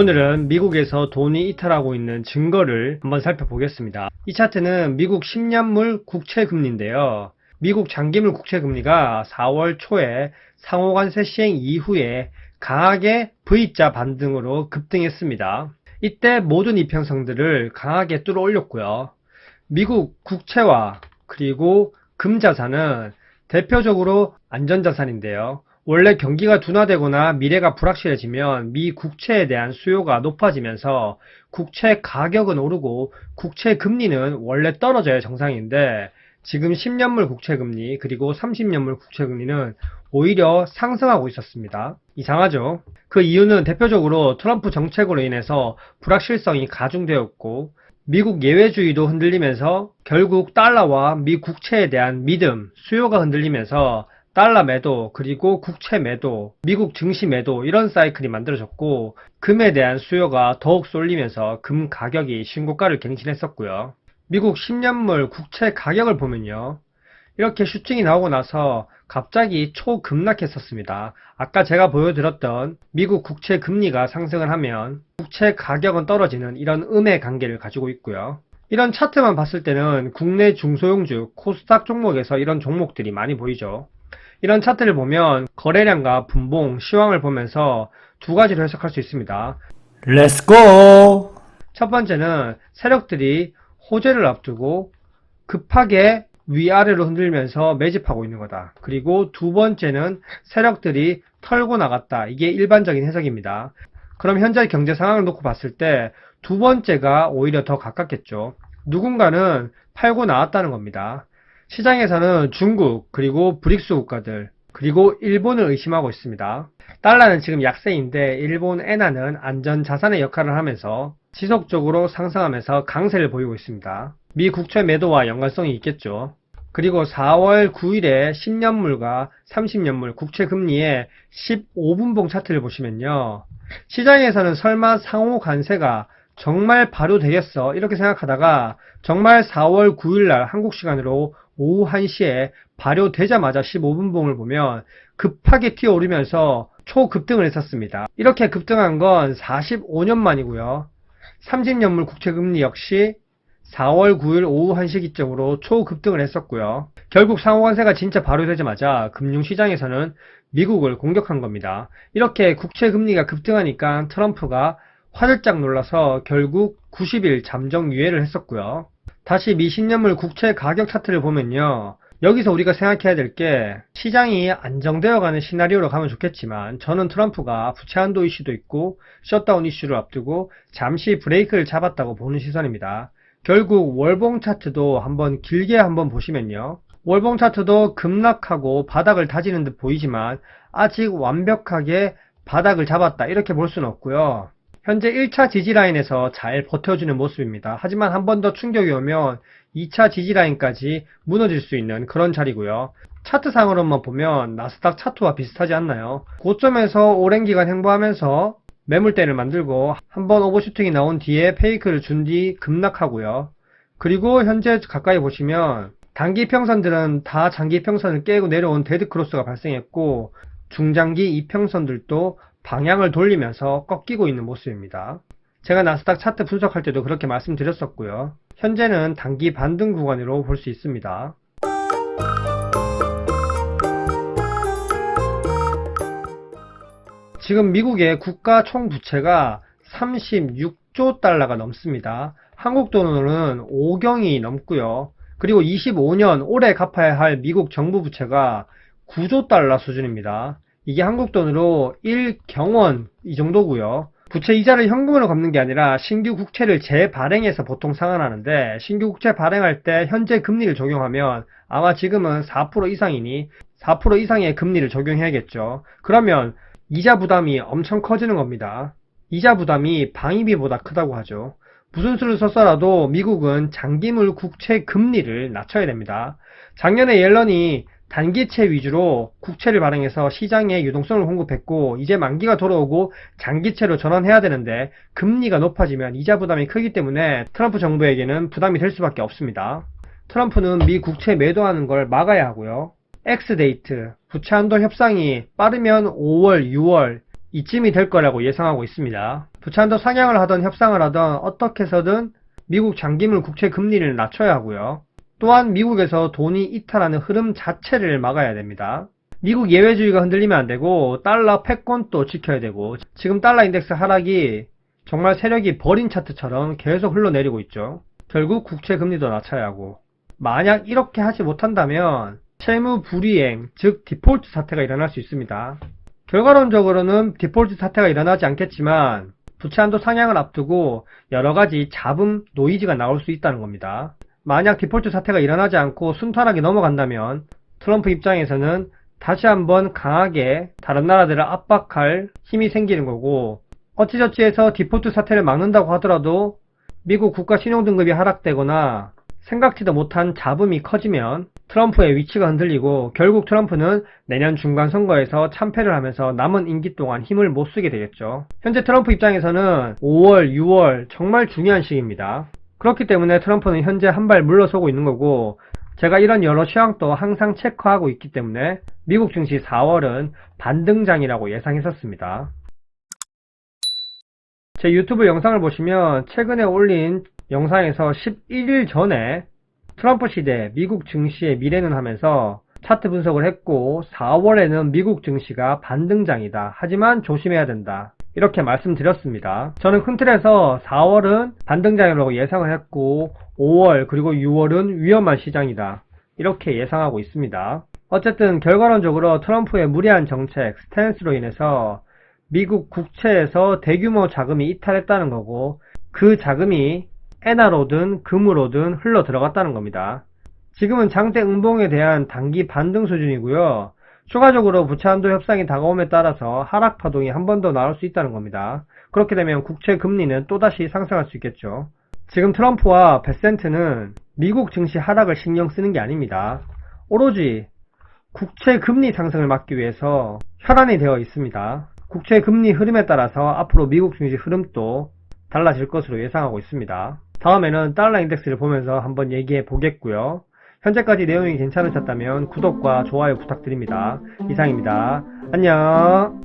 오늘은 미국에서 돈이 이탈하고 있는 증거를 한번 살펴보겠습니다. 이 차트는 미국 10년물 국채금리인데요. 미국 장기물 국채금리가 4월 초에 상호관세 시행 이후에 강하게 V자 반등으로 급등했습니다. 이때 모든 이평선들을 강하게 뚫어 올렸고요. 미국 국채와 그리고 금자산은 대표적으로 안전자산인데요. 원래 경기가 둔화되거나 미래가 불확실해지면 미 국채에 대한 수요가 높아지면서 국채 가격은 오르고 국채 금리는 원래 떨어져야 정상인데 지금 10년물 국채금리 그리고 30년물 국채금리는 오히려 상승하고 있었습니다. 이상하죠? 그 이유는 대표적으로 트럼프 정책으로 인해서 불확실성이 가중되었고 미국 예외주의도 흔들리면서 결국 달러와 미 국채에 대한 믿음, 수요가 흔들리면서 달러 매도, 그리고 국채 매도, 미국 증시 매도 이런 사이클이 만들어졌고 금에 대한 수요가 더욱 쏠리면서 금 가격이 신고가를 갱신했었고요. 미국 10년물 국채 가격을 보면요. 이렇게 슈팅이 나오고 나서 갑자기 초급락했었습니다. 아까 제가 보여드렸던 미국 국채 금리가 상승을 하면 국채 가격은 떨어지는 이런 음의 관계를 가지고 있고요. 이런 차트만 봤을 때는 국내 중소형주 코스닥 종목에서 이런 종목들이 많이 보이죠. 이런 차트를 보면 거래량과 분봉, 시황을 보면서 두 가지로 해석할 수 있습니다. Let's go! 첫 번째는 세력들이 호재를 앞두고 급하게 위아래로 흔들면서 매집하고 있는 거다. 그리고 두 번째는 세력들이 털고 나갔다. 이게 일반적인 해석입니다. 그럼 현재 경제 상황을 놓고 봤을 때 두 번째가 오히려 더 가깝겠죠. 누군가는 팔고 나왔다는 겁니다. 시장에서는 중국, 그리고 브릭스 국가들, 그리고 일본을 의심하고 있습니다. 달러는 지금 약세인데 일본 엔화는 안전자산의 역할을 하면서 지속적으로 상승하면서 강세를 보이고 있습니다. 미 국채 매도와 연관성이 있겠죠. 그리고 4월 9일에 10년물과 30년물 국채 금리의 15분봉 차트를 보시면요. 시장에서는 설마 상호 관세가 정말 발효되겠어 이렇게 생각하다가 정말 4월 9일날 한국 시간으로 오후 1시에 발효되자마자 15분봉을 보면 급하게 튀어오르면서 초급등을 했었습니다. 이렇게 급등한 건 45년 만이고요. 30년물 국채금리 역시 4월 9일 오후 1시 기점으로 초급등을 했었고요. 결국 상호관세가 진짜 발효되자마자 금융시장에서는 미국을 공격한 겁니다. 이렇게 국채금리가 급등하니까 트럼프가 화들짝 놀라서 결국 90일 잠정 유예를 했었고요. 다시 미 10년물 국채 가격 차트를 보면요. 여기서 우리가 생각해야 될 게 시장이 안정되어가는 시나리오로 가면 좋겠지만 저는 트럼프가 부채 한도 이슈도 있고 셧다운 이슈를 앞두고 잠시 브레이크를 잡았다고 보는 시선입니다. 결국 월봉 차트도 한번 길게 한번 보시면요. 월봉 차트도 급락하고 바닥을 다지는 듯 보이지만 아직 완벽하게 바닥을 잡았다 이렇게 볼 수는 없고요. 현재 1차 지지라인에서 잘 버텨주는 모습입니다. 하지만 한 번 더 충격이 오면 2차 지지라인까지 무너질 수 있는 그런 자리고요. 차트상으로만 보면 나스닥 차트와 비슷하지 않나요? 고점에서 오랜 기간 행보하면서 매물대를 만들고 한번 오버슈팅이 나온 뒤에 페이크를 준 뒤 급락하고요. 그리고 현재 가까이 보시면 단기 평선들은 다 장기 평선을 깨고 내려온 데드크로스가 발생했고 중장기 이평선들도 방향을 돌리면서 꺾이고 있는 모습입니다. 제가 나스닥 차트 분석할 때도 그렇게 말씀드렸었고요. 현재는 단기 반등 구간으로 볼 수 있습니다. 지금 미국의 국가 총부채가 36조 달러가 넘습니다. 한국 돈으로는 5경이 넘고요. 그리고 25년 올해 갚아야 할 미국 정부 부채가 9조 달러 수준입니다. 이게 한국 돈으로 1경원 이 정도고요. 부채 이자를 현금으로 갚는 게 아니라 신규 국채를 재발행해서 보통 상환하는데 신규 국채 발행할 때 현재 금리를 적용하면 아마 지금은 4% 이상이니 4% 이상의 금리를 적용해야겠죠. 그러면 이자 부담이 엄청 커지는 겁니다. 이자 부담이 방위비보다 크다고 하죠. 무슨 수를 썼더라도 미국은 장기물 국채 금리를 낮춰야 됩니다. 작년에 옐런이 단기채 위주로 국채를 발행해서 시장에 유동성을 공급했고 이제 만기가 돌아오고 장기채로 전환해야 되는데 금리가 높아지면 이자 부담이 크기 때문에 트럼프 정부에게는 부담이 될 수밖에 없습니다. 트럼프는 미 국채 매도하는 걸 막아야 하고요. X데이트, 부채 한도 협상이 빠르면 5월, 6월 이쯤이 될 거라고 예상하고 있습니다. 부채한도 상향을 하던 협상을 하던 어떻게 해서든 미국 장기물 국채 금리를 낮춰야 하고요. 또한 미국에서 돈이 이탈하는 흐름 자체를 막아야 됩니다. 미국 예외주의가 흔들리면 안 되고 달러 패권도 지켜야 되고 지금 달러 인덱스 하락이 정말 세력이 버린 차트처럼 계속 흘러내리고 있죠. 결국 국채 금리도 낮춰야 하고 만약 이렇게 하지 못한다면 채무 불이행, 즉 디폴트 사태가 일어날 수 있습니다. 결과론적으로는 디폴트 사태가 일어나지 않겠지만 부채 한도 상향을 앞두고 여러가지 잡음 노이즈가 나올 수 있다는 겁니다. 만약 디폴트 사태가 일어나지 않고 순탄하게 넘어간다면 트럼프 입장에서는 다시 한번 강하게 다른 나라들을 압박할 힘이 생기는 거고 어찌저찌 해서 디폴트 사태를 막는다고 하더라도 미국 국가 신용등급이 하락되거나 생각지도 못한 잡음이 커지면 트럼프의 위치가 흔들리고 결국 트럼프는 내년 중간 선거에서 참패를 하면서 남은 임기 동안 힘을 못 쓰게 되겠죠. 현재 트럼프 입장에서는 5월, 6월 정말 중요한 시기입니다. 그렇기 때문에 트럼프는 현재 한 발 물러서고 있는 거고 제가 이런 여러 시황도 항상 체크하고 있기 때문에 미국 증시 4월은 반등장이라고 예상했었습니다. 제 유튜브 영상을 보시면 최근에 올린 영상에서 11일 전에 트럼프 시대 미국 증시의 미래는 하면서 차트 분석을 했고 4월에는 미국 증시가 반등장이다. 하지만 조심해야 된다. 이렇게 말씀드렸습니다. 저는 큰 틀에서 4월은 반등장이라고 예상을 했고 5월 그리고 6월은 위험한 시장이다. 이렇게 예상하고 있습니다. 어쨌든 결과론적으로 트럼프의 무리한 정책, 스탠스로 인해서 미국 국채에서 대규모 자금이 이탈했다는 거고 그 자금이 엔화로든 금으로든 흘러 들어갔다는 겁니다. 지금은 장대 음봉에 대한 단기 반등 수준이고요. 추가적으로 부채 한도 협상이 다가옴에 따라서 하락 파동이 한 번 더 나올 수 있다는 겁니다. 그렇게 되면 국채 금리는 또다시 상승할 수 있겠죠. 지금 트럼프와 베센트는 미국 증시 하락을 신경 쓰는 게 아닙니다. 오로지 국채 금리 상승을 막기 위해서 혈안이 되어 있습니다. 국채 금리 흐름에 따라서 앞으로 미국 증시 흐름도 달라질 것으로 예상하고 있습니다. 다음에는 달러 인덱스를 보면서 한번 얘기해 보겠고요. 현재까지 내용이 괜찮으셨다면 구독과 좋아요 부탁드립니다. 이상입니다. 안녕.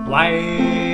와이